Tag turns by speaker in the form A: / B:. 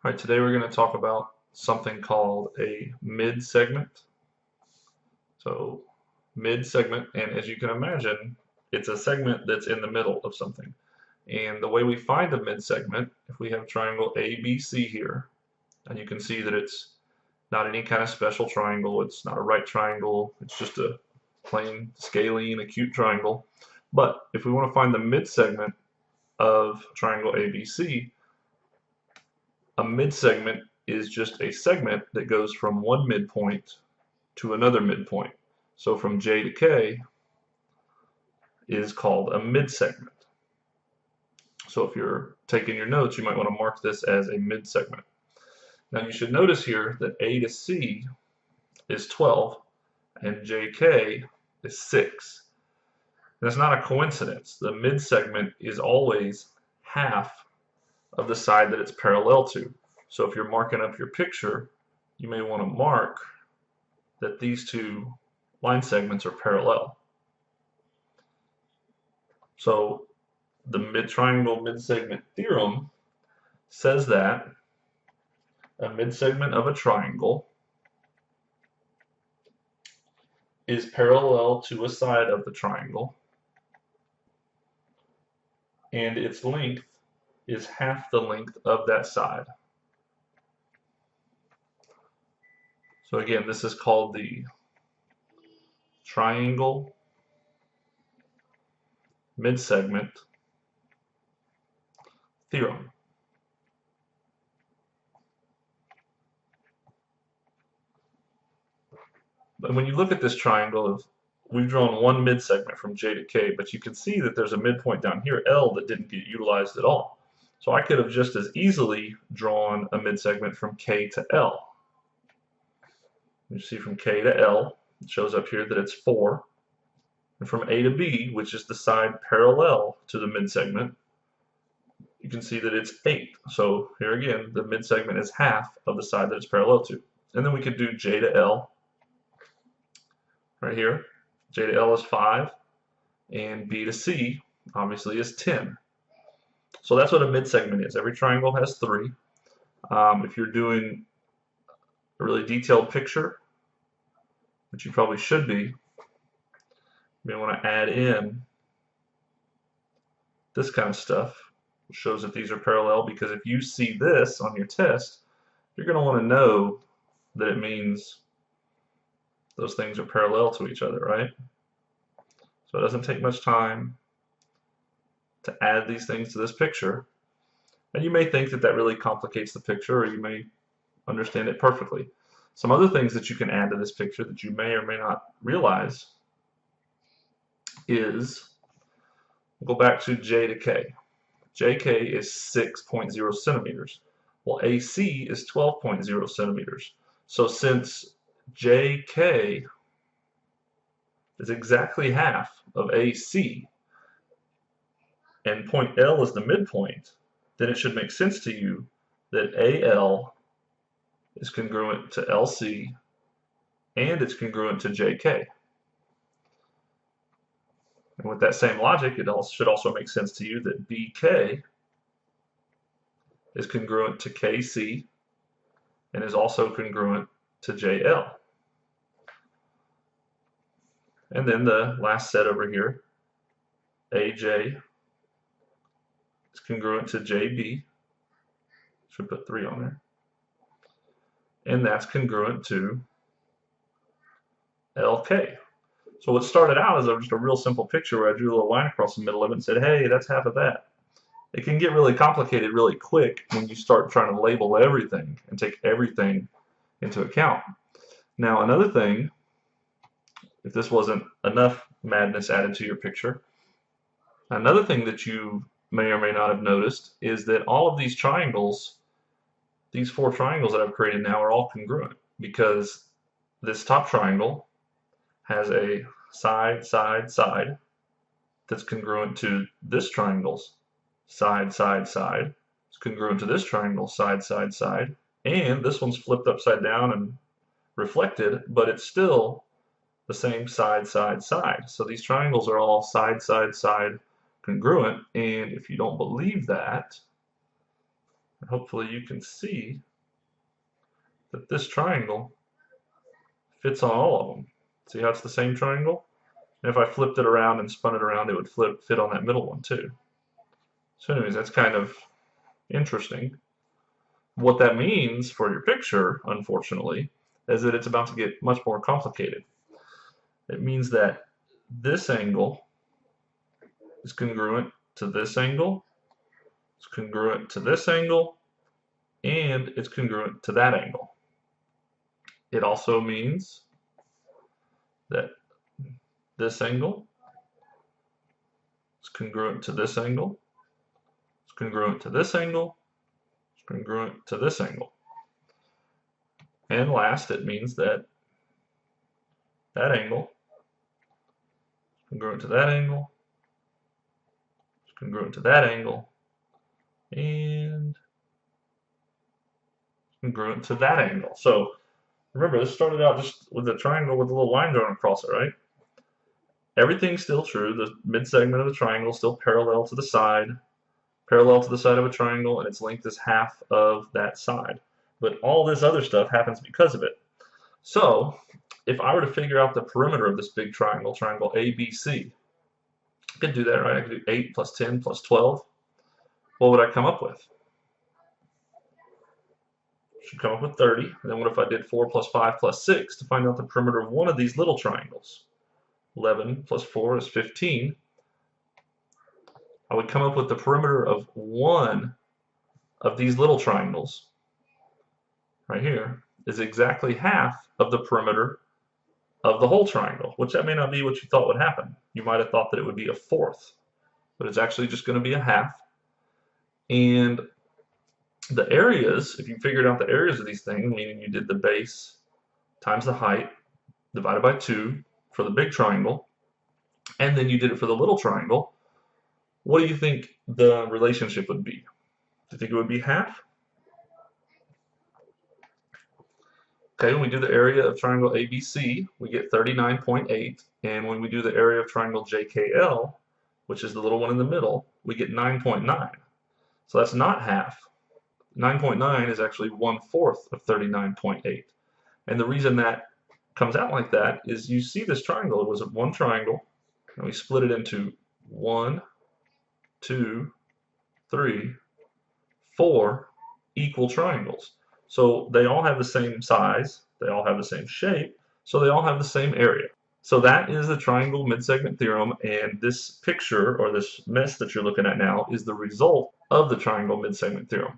A: All right, today we're going to talk about something called a mid-segment. So, mid-segment, and as you can imagine, it's a segment that's in the middle of something. And the way we find a mid-segment, if we have triangle ABC here, and you can see that it's not any kind of special triangle, it's not a right triangle, it's just a plain scalene acute triangle. But if we want to find the mid-segment of triangle ABC, a mid-segment is just a segment that goes from one midpoint to another midpoint. So from J to K is called a mid-segment. So if you're taking your notes, you might want to mark this as a mid-segment. Now you should notice here that A to C is 12 and JK is 6. That's not a coincidence. The mid-segment is always half of the side that it's parallel to. So if you're marking up your picture, you may want to mark that these two line segments are parallel. So the mid-triangle mid-segment theorem says that a mid-segment of a triangle is parallel to a side of the triangle, and its length is half the length of that side. So again, this is called the triangle mid-segment theorem. But when you look at this triangle, we've drawn one mid-segment from J to K, but you can see that there's a midpoint down here, L, that didn't get utilized at all. So I could have just as easily drawn a mid-segment from K to L. You see from K to L, it shows up here that it's 4. And from A to B, which is the side parallel to the mid-segment, you can see that it's 8. So here again, the mid-segment is half of the side that it's parallel to. And then we could do J to L. Right here, J to L is 5, and B to C obviously is 10. So that's what a mid-segment is. Every triangle has 3. If you're doing a really detailed picture, which you probably should be, you may want to add in this kind of stuff, which shows that these are parallel, because if you see this on your test, you're going to want to know that it means those things are parallel to each other, right? So it doesn't take much time to add these things to this picture. And you may think that that really complicates the picture, or you may understand it perfectly. Some other things that you can add to this picture that you may or may not realize is, we'll go back to J to K. JK is 6.0 centimeters. Well, AC is 12.0 centimeters. So since JK is exactly half of AC, and point L is the midpoint, then it should make sense to you that AL is congruent to LC and it's congruent to JK. And with that same logic, it should also make sense to you that BK is congruent to KC and is also congruent to JL. And then the last set over here, AJ is congruent to JB. Should put 3 on there. And that's congruent to LK. So what started out as just a real simple picture where I drew a little line across the middle of it and said, hey, that's half of that. It can get really complicated really quick when you start trying to label everything and take everything into account. Now another thing, if this wasn't enough madness added to your picture, another thing that you may or may not have noticed is that all of these triangles, these 4 triangles that I've created now, are all congruent, because this top triangle has a side, side, side that's congruent to this triangle's side, side, side. It's congruent to this triangle's side, side, side. And this one's flipped upside down and reflected, but it's still the same side, side, side. So these triangles are all side, side, side congruent. And if you don't believe that, hopefully you can see that this triangle fits on all of them. See how it's the same triangle? And if I flipped it around and spun it around, it would fit on that middle one too. So anyways, that's kind of interesting. What that means for your picture, unfortunately, is that it's about to get much more complicated. It means that this angle is congruent to this angle, it's congruent to this angle, and it's congruent to that angle. It also means that this angle is congruent to this angle, it's congruent to this angle, it's congruent to this angle. And last, it means that that angle is congruent to that angle, it's congruent to that angle, and congruent to that angle. So remember, this started out just with a triangle with a little line drawn across it, right? Everything's still true. The mid-segment of the triangle is still parallel to the side of a triangle, and its length is half of that side. But all this other stuff happens because of it. So if I were to figure out the perimeter of this big triangle, triangle ABC, I could do that, right? I could do 8 plus 10 plus 12. What would I come up with? I should come up with 30. And then what if I did 4 plus 5 plus 6 to find out the perimeter of one of these little triangles? 11 plus 4 is 15. I would come up with the perimeter of one of these little triangles right here is exactly half of the perimeter of the whole triangle, which that may not be what you thought would happen. You might have thought that it would be a fourth, but it's actually just going to be a half. And the areas, if you figured out the areas of these things, meaning you did the base times the height divided by 2 for the big triangle, and then you did it for the little triangle, what do you think the relationship would be? Do you think it would be half? Okay, when we do the area of triangle ABC, we get 39.8, and when we do the area of triangle JKL, which is the little one in the middle, we get 9.9. So that's not half. 9.9 is actually 1/4 of 39.8. And the reason that comes out like that is you see this triangle, it was one triangle, and we split it into 1, 2, 3, 4 equal triangles. So they all have the same size, they all have the same shape, so they all have the same area. So that is the triangle midsegment theorem, and this picture or this mess that you're looking at now is the result of the triangle midsegment theorem.